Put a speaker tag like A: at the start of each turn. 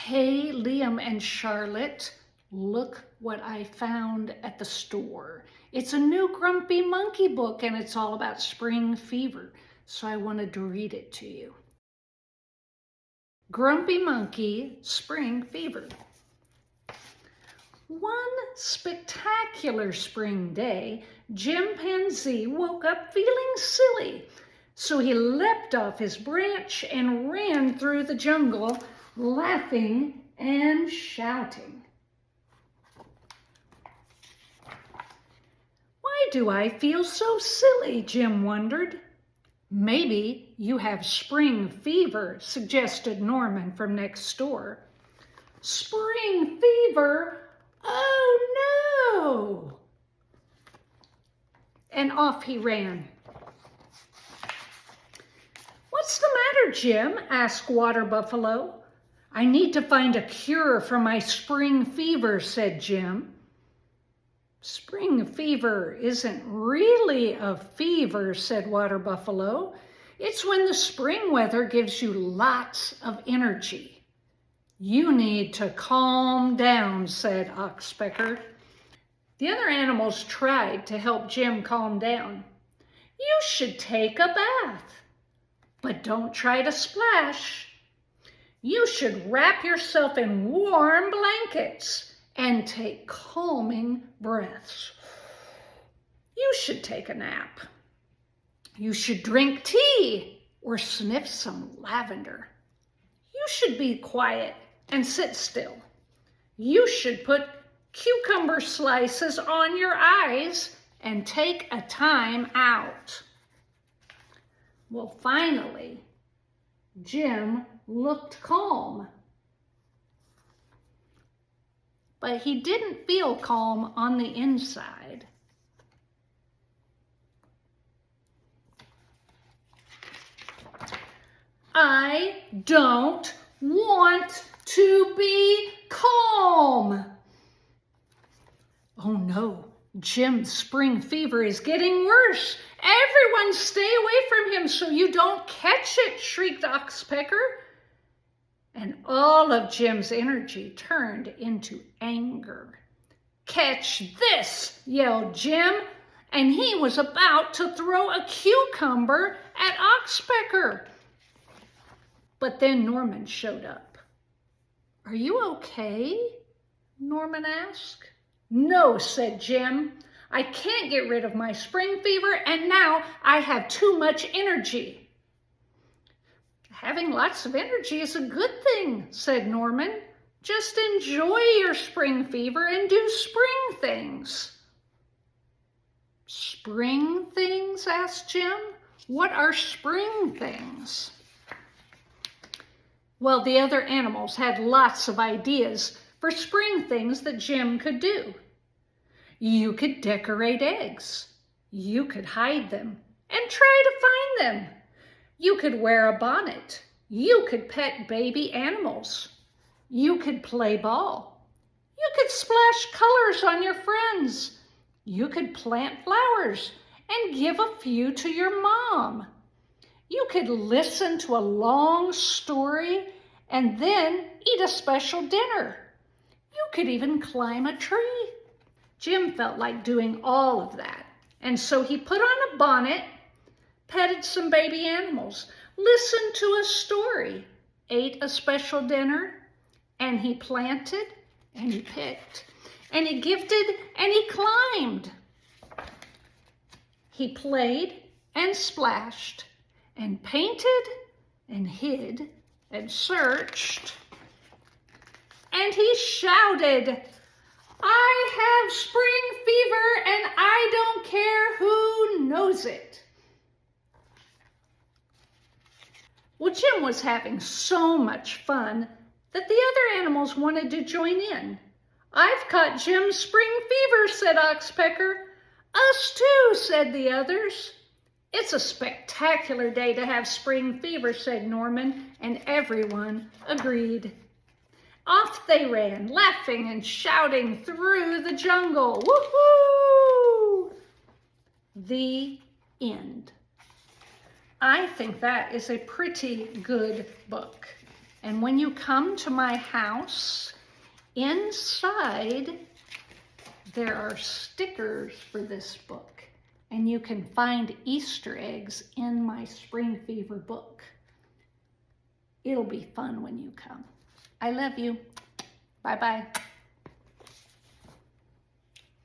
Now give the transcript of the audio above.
A: Hey, Liam and Charlotte, look what I found at the store. It's a new Grumpy Monkey book and it's all about spring fever, so I wanted to read it to you. Grumpy Monkey, Spring Fever. One spectacular spring day, Chimpanzee woke up feeling silly. So he leapt off his branch and ran through the jungle, laughing and shouting. Why do I feel so silly? Jim wondered. Maybe you have spring fever, suggested Norman from next door. Spring fever? Oh no! And off he ran. What's the matter, Jim? Asked Water Buffalo. I need to find a cure for my spring fever, said Jim. Spring fever isn't really a fever, said Water Buffalo. It's when the spring weather gives you lots of energy. You need to calm down, said Oxpecker. The other animals tried to help Jim calm down. You should take a bath, but don't try to splash. You should wrap yourself in warm blankets and take calming breaths. You should take a nap. You should drink tea or sniff some lavender. You should be quiet and sit still. You should put cucumber slices on your eyes and take a time out. Well, finally, Jim looked calm. But he didn't feel calm on the inside. I don't want to be calm. Oh no, Jim's spring fever is getting worse. Everyone stay away from him so you don't catch it, shrieked Oxpecker. And all of Jim's energy turned into anger. Catch this, yelled Jim, and he was about to throw a cucumber at Oxpecker. But then Norman showed up. Are you okay? Norman asked. No, said Jim. I can't get rid of my spring fever, and now I have too much energy. Having lots of energy is a good thing, said Norman. Just enjoy your spring fever and do spring things. Spring things? Asked Jim. What are spring things? Well, the other animals had lots of ideas for spring things that Jim could do. You could decorate eggs. You could hide them and try to find them. You could wear a bonnet. You could pet baby animals. You could play ball. You could splash colors on your friends. You could plant flowers and give a few to your mom. You could listen to a long story and then eat a special dinner. You could even climb a tree. Jim felt like doing all of that, and so he put on a bonnet, petted some baby animals, listened to a story, ate a special dinner, and he planted and he picked and he gifted and he climbed. He played and splashed and painted and hid and searched, and he shouted, I have spring fever and I don't care who knows it. Well, Jim was having so much fun that the other animals wanted to join in. I've caught Jim's spring fever, said Oxpecker. Us too, said the others. It's a spectacular day to have spring fever, said Norman, and everyone agreed. Off they ran, laughing and shouting through the jungle. Woohoo! The end. I think that is a pretty good book. And when you come to my house, inside there are stickers for this book. And you can find Easter eggs in my Spring Fever book. It'll be fun when you come. I love you. Bye-bye.